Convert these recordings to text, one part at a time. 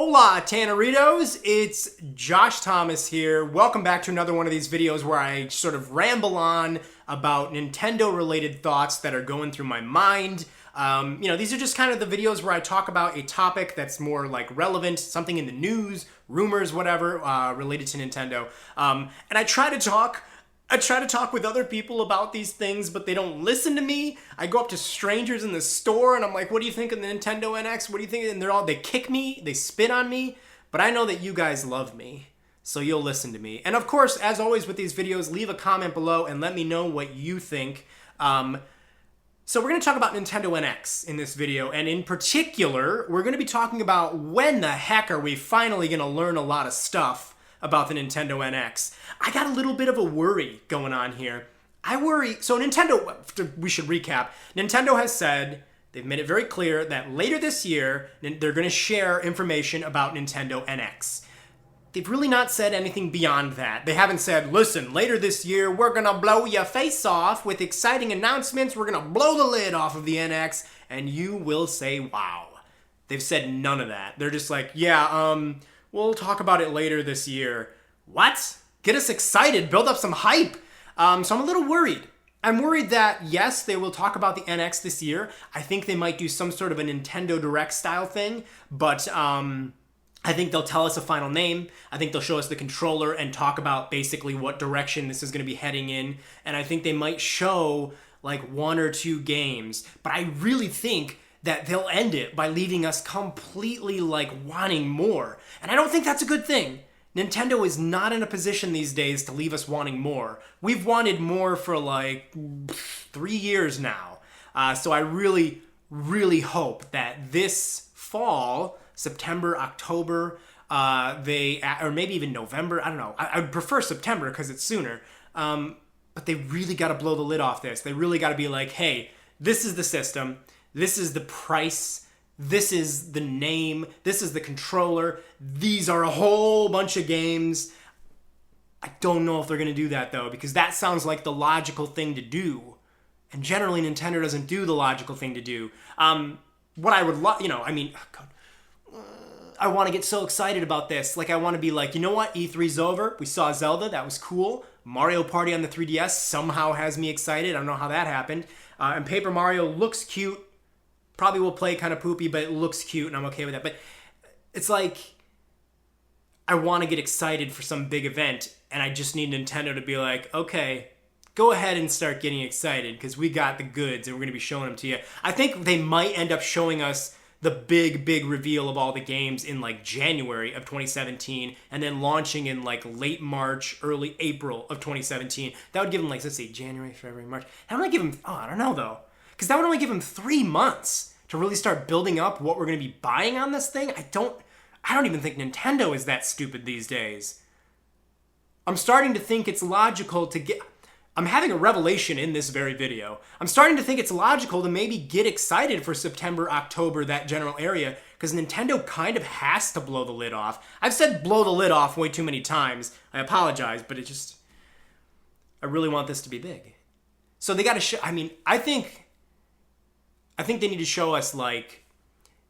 Hola, Tanneritos! It's Josh Thomas here. Welcome back to another one of these videos where I sort of ramble on about Nintendo-related thoughts that are going through my mind. These are just kind of the videos where I talk about a topic that's more like relevant, something in the news, rumors, whatever, related to Nintendo. And I try to talk with other people about these things, but they don't listen to me. I go up to strangers in the store and I'm like, what do you think of the Nintendo NX? What do you think? And they kick me, they spit on me, but I know that you guys love me, so you'll listen to me. And of course, as always with these videos, leave a comment below and let me know what you think. So we're going to talk about Nintendo NX in this video, and in particular, we're going to be talking about when the heck are we finally going to learn a lot of stuff about the Nintendo NX. I got a little bit of a worry going on here. I worry, so Nintendo, we should recap. Nintendo has said, they've made it very clear that later this year, they're going to share information about Nintendo NX. They've really not said anything beyond that. They haven't said, listen, later this year, we're going to blow your face off with exciting announcements. We're going to blow the lid off of the NX, and you will say, wow. They've said none of that. They're just like, yeah, we'll talk about it later this year. What? Get us excited. Build up some hype. So I'm a little worried. I'm worried that, yes, they will talk about the NX this year. I think they might do some sort of a Nintendo Direct style thing, but I think they'll tell us a final name. I think they'll show us the controller and talk about basically what direction this is going to be heading in. And I think they might show like one or two games. But I really think that they'll end it by leaving us completely like wanting more. And I don't think that's a good thing. Nintendo is not in a position these days to leave us wanting more. We've wanted more for like 3 years now. So I really, really hope that this fall, September, October, or maybe even November, I don't know. I would prefer September because it's sooner. But they really got to blow the lid off this. They really got to be like, hey, this is the system. This is the price. This is the name. This is the controller. These are a whole bunch of games. I don't know if they're going to do that, though, because that sounds like the logical thing to do. And generally, Nintendo doesn't do the logical thing to do. What I would love, I want to get so excited about this. Like, I want to be like, you know what? E3's over. We saw Zelda. That was cool. Mario Party on the 3DS somehow has me excited. I don't know how that happened. And Paper Mario looks cute. Probably will play kind of poopy, but it looks cute, and I'm okay with that. But it's like, I want to get excited for some big event, and I just need Nintendo to be like, okay, go ahead and start getting excited, because we got the goods, and we're going to be showing them to you. I think they might end up showing us the big reveal of all the games in like January of 2017, and then launching in like late March, early April of 2017. That would give them like, let's see, January, February, March. How would I give them, I don't know though. Because that would only give them 3 months to really start building up what we're going to be buying on this thing. I don't even think Nintendo is that stupid these days. I'm starting to think it's logical to get... I'm having a revelation in this very video. I'm starting to think it's logical to maybe get excited for September, October, that general area, because Nintendo kind of has to blow the lid off. I've said blow the lid off way too many times. I apologize, but I really want this to be big. So they got to show... I think they need to show us, like,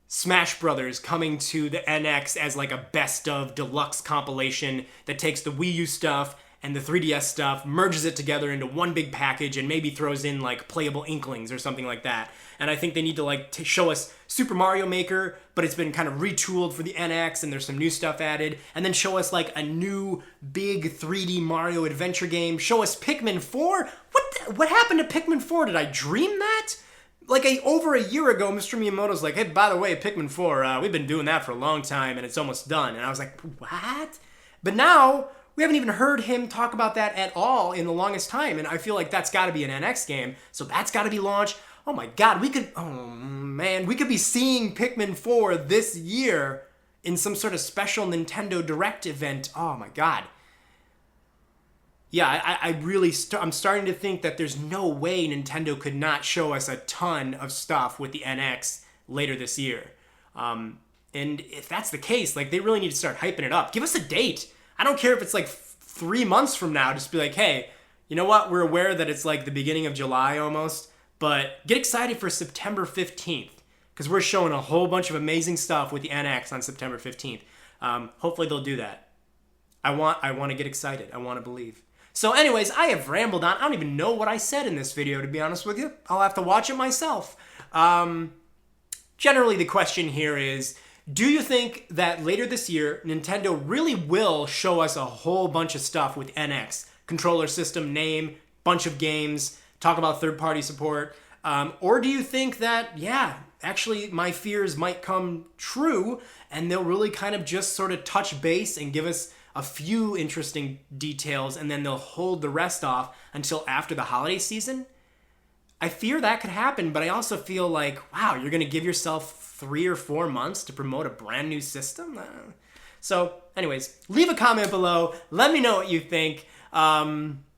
Smash Brothers coming to the NX as, like, a best-of deluxe compilation that takes the Wii U stuff and the 3DS stuff, merges it together into one big package, and maybe throws in, like, playable Inklings or something like that. And I think they need to, like, show us Super Mario Maker, but it's been kind of retooled for the NX, and there's some new stuff added. And then show us, like, a new big 3D Mario adventure game. Show us Pikmin 4? What happened to Pikmin 4? Did I dream that? Like over a year ago, Mr. Miyamoto's like, hey, by the way, Pikmin 4, we've been doing that for a long time, and it's almost done. And I was like, what? But now, we haven't even heard him talk about that at all in the longest time, and I feel like that's got to be an NX game, so that's got to be launched. Oh my god, we could be seeing Pikmin 4 this year in some sort of special Nintendo Direct event. Oh my god. Yeah, I'm starting to think that there's no way Nintendo could not show us a ton of stuff with the NX later this year. And if that's the case, like, they really need to start hyping it up. Give us a date. I don't care if it's like 3 months from now. Just be like, hey, you know what? We're aware that it's like the beginning of July almost, but get excited for September 15th. because we're showing a whole bunch of amazing stuff with the NX on September 15th. Hopefully they'll do that. I want to get excited. I want to believe. So anyways, I have rambled on. I don't even know what I said in this video, to be honest with you. I'll have to watch it myself. Generally, the question here is, do you think that later this year, Nintendo really will show us a whole bunch of stuff with NX? Controller system, name, bunch of games, talk about third-party support? Or do you think that, yeah, actually my fears might come true and they'll really kind of just sort of touch base and give us a few interesting details and then they'll hold the rest off until after the holiday season? I fear that could happen, but I also feel like, wow, you're going to give yourself 3 or 4 months to promote a brand new system? So anyways, leave a comment below. Let me know what you think.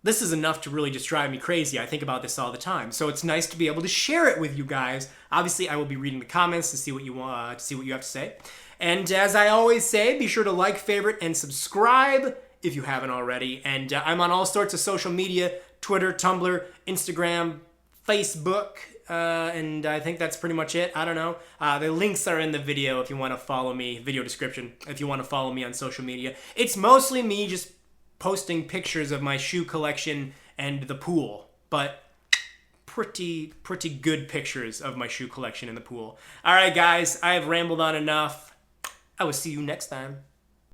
This is enough to really just drive me crazy. I think about this all the time. So it's nice to be able to share it with you guys. Obviously, I will be reading the comments to see what you want, to see what you have to say. And as I always say, be sure to like, favorite, and subscribe if you haven't already. And I'm on all sorts of social media, Twitter, Tumblr, Instagram, Facebook, and I think that's pretty much it. I don't know. The links are in the video if you want to follow me, video description, if you want to follow me on social media. It's mostly me just posting pictures of my shoe collection and the pool, but pretty good pictures of my shoe collection in the pool. All right, guys, I have rambled on enough. I will see you next time.